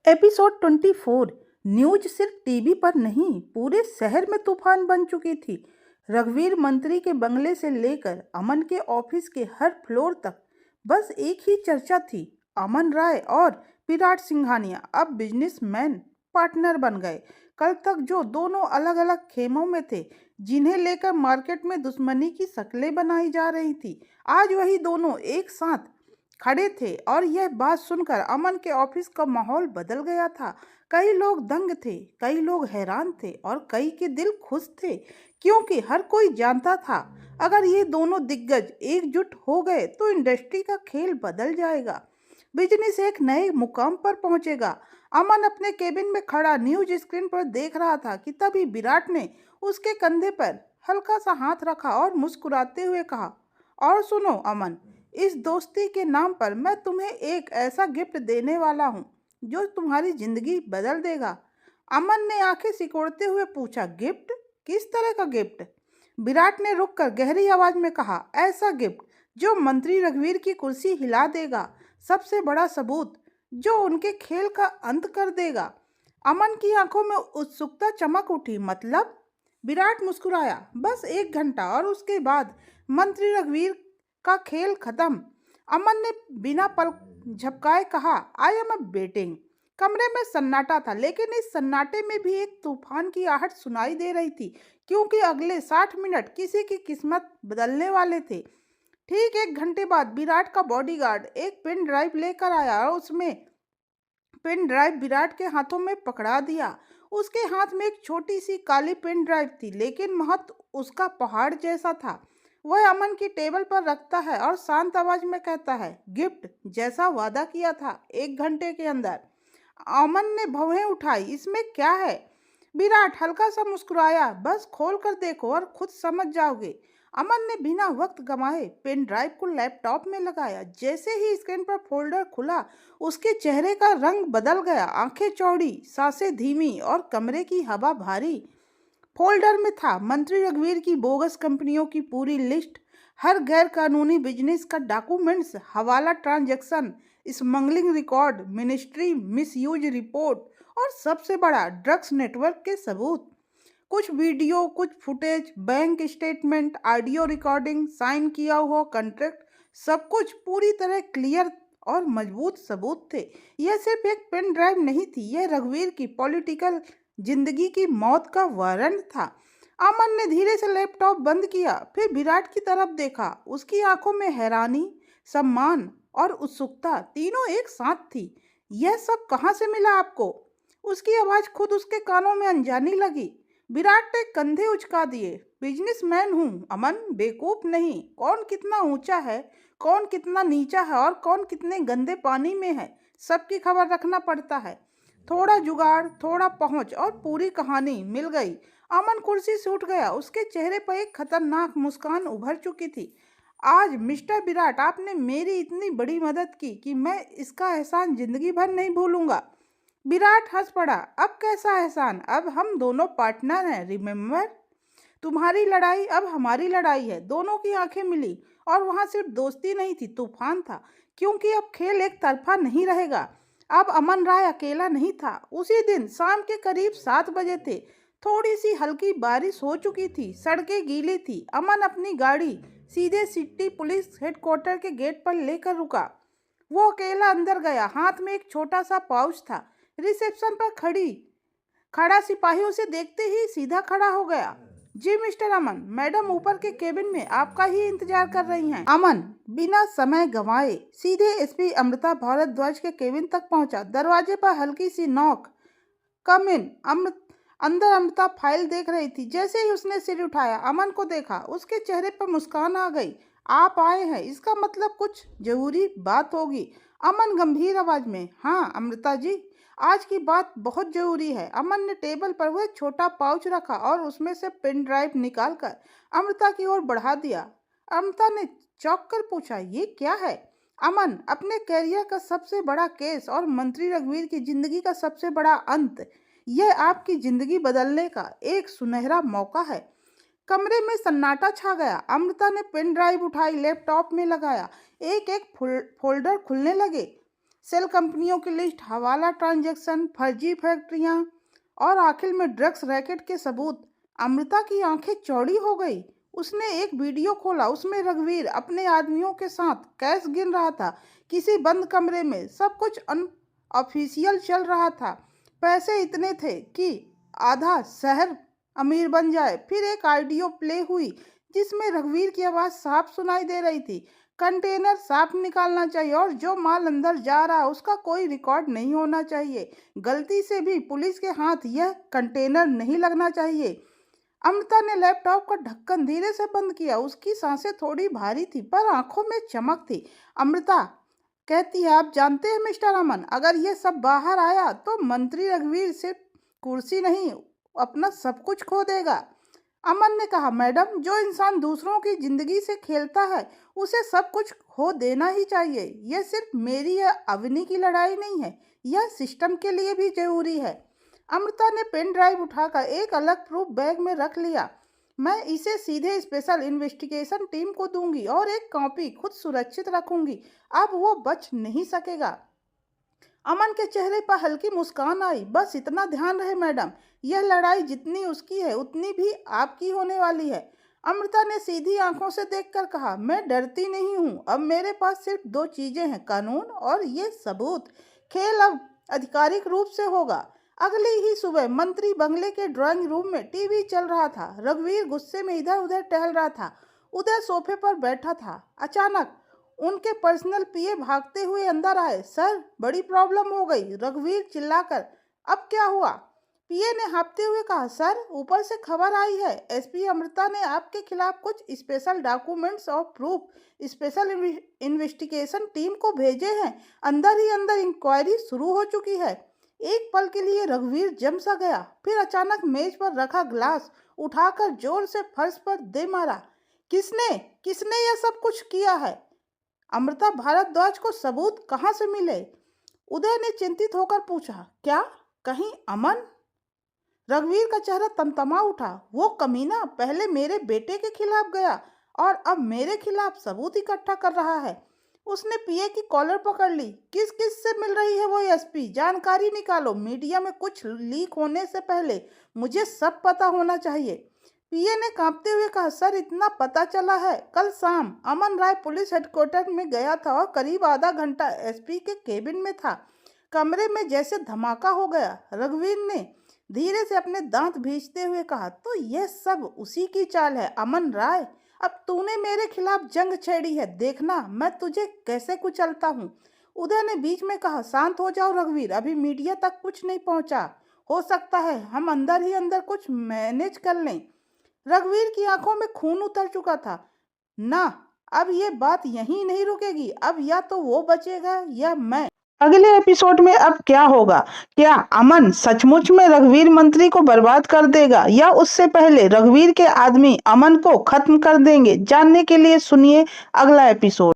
Episode 24। News सिर्फ TV पर नहीं, पूरे शहर में तूफान बन चुकी थी। रघुवीर मंत्री के बंगले से लेकर अमन के ऑफिस के हर फ्लोर तक बस एक ही चर्चा थी। अमन राय और विराट सिंघानिया अब बिजनेसमैन पार्टनर बन गए। कल तक जो दोनों अलग अलग खेमों में थे, जिन्हें लेकर मार्केट में दुश्मनी की शक्लें बनाई जा रही थी, आज वही दोनों एक साथ खड़े थे। और यह बात सुनकर अमन के ऑफिस का माहौल बदल गया था। कई लोग दंग थे, कई लोग हैरान थे और कई के दिल खुश थे, क्योंकि हर कोई जानता था अगर ये दोनों दिग्गज एकजुट हो गए तो इंडस्ट्री का खेल बदल जाएगा, बिजनेस एक नए मुकाम पर पहुंचेगा। अमन अपने केबिन में खड़ा न्यूज स्क्रीन पर देख रहा था कि तभी विराट ने उसके कंधे पर हल्का सा हाथ रखा और मुस्कुराते हुए कहा, और सुनो अमन, इस दोस्ती के नाम पर मैं तुम्हें एक ऐसा गिफ्ट देने वाला हूँ जो तुम्हारी जिंदगी बदल देगा। अमन ने आंखें सिकोड़ते हुए पूछा, गिफ्ट? किस तरह का गिफ्ट? विराट ने रुककर गहरी आवाज में कहा, ऐसा गिफ्ट जो मंत्री रघुवीर की कुर्सी हिला देगा, सबसे बड़ा सबूत जो उनके खेल का अंत कर देगा। अमन की आंखों में उत्सुकता चमक उठी। मतलब? विराट मुस्कुराया, बस 1 घंटा और उसके बाद मंत्री रघुवीर का खेल खत्म। अमन ने बिना पल झपकाए कहा, आई एम वेटिंग। कमरे में सन्नाटा था, लेकिन इस सन्नाटे में भी एक तूफान की आहट सुनाई दे रही थी, क्योंकि अगले 60 मिनट किसी की किस्मत बदलने वाले थे। ठीक 1 घंटे बाद विराट का बॉडीगार्ड एक पेन ड्राइव लेकर आया और उसमें पेन ड्राइव विराट के हाथों में पकड़ा दिया। उसके हाथ में एक छोटी सी काली पेन ड्राइव थी, लेकिन महत्व उसका पहाड़ जैसा था। वह अमन की टेबल पर रखता है और शांत आवाज में कहता है, गिफ्ट जैसा वादा किया था 1 घंटे के अंदर। अमन ने भौहें उठाई, इसमें क्या है? विराट हल्का सा मुस्कुराया, बस खोल कर देखो और खुद समझ जाओगे। अमन ने बिना वक्त गंवाए पेन ड्राइव को लैपटॉप में लगाया। जैसे ही स्क्रीन पर फोल्डर खुला, उसके चेहरे का रंग बदल गया। आंखें चौड़ी, सांसें धीमी और कमरे की हवा भारी। फोल्डर में था मंत्री रघुवीर की बोगस कंपनियों की पूरी लिस्ट, हर गैर कानूनी बिजनेस का डॉक्यूमेंट्स, हवाला transaction, smuggling record, ministry misuse report और सबसे बड़ा ड्रग्स नेटवर्क के सबूत। कुछ वीडियो, कुछ footage, bank statement, audio recording, sign किया हुआ कॉन्ट्रैक्ट, सब कुछ पूरी तरह क्लियर और मजबूत सबूत थे। यह सिर्फ एक पेन ड्राइव नहीं थी, यह रघुवीर की पॉलिटिकल जिंदगी की मौत का वारंट था। अमन ने धीरे से लैपटॉप बंद किया, फिर विराट की तरफ देखा। उसकी आंखों में हैरानी, सम्मान और उत्सुकता तीनों एक साथ थी। यह सब कहाँ से मिला आपको? उसकी आवाज खुद उसके कानों में अनजानी लगी। विराट ने कंधे उचका दिए, बिजनेसमैन हूँ अमन, बेवकूफ नहीं। कौन कितना ऊंचा है, कौन कितना नीचा है और कौन कितने गंदे पानी में है, सबकी खबर रखना पड़ता है। थोड़ा जुगाड़, थोड़ा पहुंच और पूरी कहानी मिल गई। अमन कुर्सी से उठ गया, उसके चेहरे पर एक खतरनाक मुस्कान उभर चुकी थी। आज मिस्टर विराट, आपने मेरी इतनी बड़ी मदद की कि मैं इसका एहसान जिंदगी भर नहीं भूलूंगा। विराट हंस पड़ा, अब कैसा एहसान? अब हम दोनों पार्टनर हैं, रिमेम्बर? तुम्हारी लड़ाई अब हमारी लड़ाई है। दोनों की आंखें मिली और वहां सिर्फ दोस्ती नहीं थी, तूफान था, क्योंकि अब खेल एक तरफा नहीं रहेगा। अब अमन राय अकेला नहीं था। उसी दिन शाम के करीब 7 बजे थे। थोड़ी सी हल्की बारिश हो चुकी थी, सड़कें गीली थी। अमन अपनी गाड़ी सीधे सिटी पुलिस हेडक्वार्टर के गेट पर लेकर रुका। वो अकेला अंदर गया, हाथ में एक छोटा सा पाउच था। रिसेप्शन पर खड़ा सिपाही उसे देखते ही सीधा खड़ा हो गया। जी मिस्टर अमन, मैडम ऊपर के केबिन में आपका ही इंतजार कर रही हैं। अमन बिना समय गंवाए सीधे एसपी अमृता भारद्वाज के केबिन तक पहुंचा। दरवाजे पर हल्की सी नॉक। कम इन। अंदर अमृता फाइल देख रही थी। जैसे ही उसने सिर उठाया, अमन को देखा, उसके चेहरे पर मुस्कान आ गई। आप आए हैं, इसका मतलब कुछ जरूरी बात होगी। अमन गंभीर आवाज में, हाँ अमृता जी, आज की बात बहुत जरूरी है। अमन ने टेबल पर वह छोटा पाउच रखा और उसमें से पेन ड्राइव निकालकर अमृता की ओर बढ़ा दिया। अमृता ने चौंक कर पूछा, ये क्या है? अमन, अपने कैरियर का सबसे बड़ा केस और मंत्री रघुवीर की जिंदगी का सबसे बड़ा अंत, यह आपकी जिंदगी बदलने का एक सुनहरा मौका है। कमरे में सन्नाटा छा गया। अमृता ने पेन ड्राइव उठाई, लैपटॉप में लगाया, एक एक फोल्डर खुलने लगे। सेल कंपनियों की लिस्ट, हवाला ट्रांजैक्शन, फर्जी फैक्ट्रियां और आखिर में ड्रग्स रैकेट के सबूत। अमृता की आंखें चौड़ी हो गई। उसने एक वीडियो खोला, उसमें रघुवीर अपने आदमियों के साथ कैश गिन रहा था किसी बंद कमरे में। सब कुछ अनऑफिशियल चल रहा था। पैसे इतने थे कि आधा शहर अमीर बन जाए। फिर एक ऑडियो प्ले हुई जिसमें रघुवीर की आवाज़ साफ सुनाई दे रही थी। कंटेनर साफ निकालना चाहिए और जो माल अंदर जा रहा है उसका कोई रिकॉर्ड नहीं होना चाहिए। गलती से भी पुलिस के हाथ यह कंटेनर नहीं लगना चाहिए। अमृता ने लैपटॉप का ढक्कन धीरे से बंद किया। उसकी सांसें थोड़ी भारी थी पर आंखों में चमक थी। अमृता कहती है, आप जानते हैं मिस्टर अमन, अगर ये सब बाहर आया तो मंत्री रघुवीर सिर्फ कुर्सी नहीं अपना सब कुछ खो देगा। अमन ने कहा, मैडम, जो इंसान दूसरों की जिंदगी से खेलता है उसे सब कुछ खो देना ही चाहिए। यह सिर्फ मेरी या अवनी की लड़ाई नहीं है, यह सिस्टम के लिए भी जरूरी है। अमृता ने पेन ड्राइव उठाकर एक अलग प्रूफ बैग में रख लिया। मैं इसे सीधे स्पेशल इन्वेस्टिगेशन टीम को दूंगी और एक कॉपी खुद सुरक्षित रखूंगी। अब वो बच नहीं सकेगा। अमन के चेहरे पर हल्की मुस्कान आई। बस इतना ध्यान रहे मैडम, यह लड़ाई जितनी उसकी है उतनी भी आपकी होने वाली है। अमृता ने सीधी आंखों से देखकर कहा, मैं डरती नहीं हूँ। अब मेरे पास सिर्फ दो चीजें हैं, कानून और ये सबूत। खेल अब आधिकारिक रूप से होगा। अगली ही सुबह मंत्री बंगले के ड्राइंग रूम में टीवी चल रहा था। रघुवीर गुस्से में इधर उधर टहल रहा था। उदय सोफे पर बैठा था। अचानक उनके पर्सनल पीए भागते हुए अंदर आए। सर, बड़ी प्रॉब्लम हो गई, रघुवीर चिल्लाकर। अब क्या हुआ? पीए ने हाँफते हुए कहा, सर, ऊपर से खबर आई है, एसपी अमृता ने आपके खिलाफ कुछ स्पेशल डॉक्यूमेंट्स और प्रूफ स्पेशल इन्वेस्टिगेशन टीम को भेजे हैं। अंदर ही अंदर इंक्वायरी शुरू हो चुकी है। एक पल के लिए रघुवीर जम सा गया, फिर अचानक मेज पर रखा ग्लास उठाकर जोर से फर्श पर दे मारा। किसने किसने यह सब कुछ किया है? अमृता भारद्वाज को सबूत कहाँ से मिले? उदय ने चिंतित होकर पूछा। क्या कहीं अमन? रघुवीर का चेहरा तमतमा उठा। वो कमीना पहले मेरे बेटे के खिलाफ गया और अब मेरे खिलाफ सबूत इकट्ठा कर रहा है। उसने पीए की कॉलर पकड़ ली। किस किस से मिल रही है वो एसपी? जानकारी निकालो। मीडिया में कुछ लीक होने से पहले मुझे सब पता होना चाहिए। पीए ने कांपते हुए कहा, सर, इतना पता चला है, कल शाम अमन राय पुलिस हेडक्वार्टर में गया था और करीब आधा घंटा एसपी के केबिन में था। कमरे में जैसे धमाका हो गया। रघुवीर ने धीरे से अपने दांत भींचते हुए कहा, तो यह सब उसी की चाल है, अमन राय। अब तूने मेरे खिलाफ जंग छेड़ी है, देखना मैं तुझे कैसे कुचलता हूँ। उदय ने बीच में कहा, शांत हो जाओ रघुवीर, अभी मीडिया तक कुछ नहीं पहुँचा। हो सकता है हम अंदर ही अंदर कुछ मैनेज कर लें। रघुवीर की आंखों में खून उतर चुका था। ना, अब ये बात यहीं नहीं रुकेगी। अब या तो वो बचेगा या मैं। अगले एपिसोड में अब क्या होगा? क्या अमन सचमुच में रघुवीर मंत्री को बर्बाद कर देगा या उससे पहले रघुवीर के आदमी अमन को खत्म कर देंगे? जानने के लिए सुनिए अगला एपिसोड।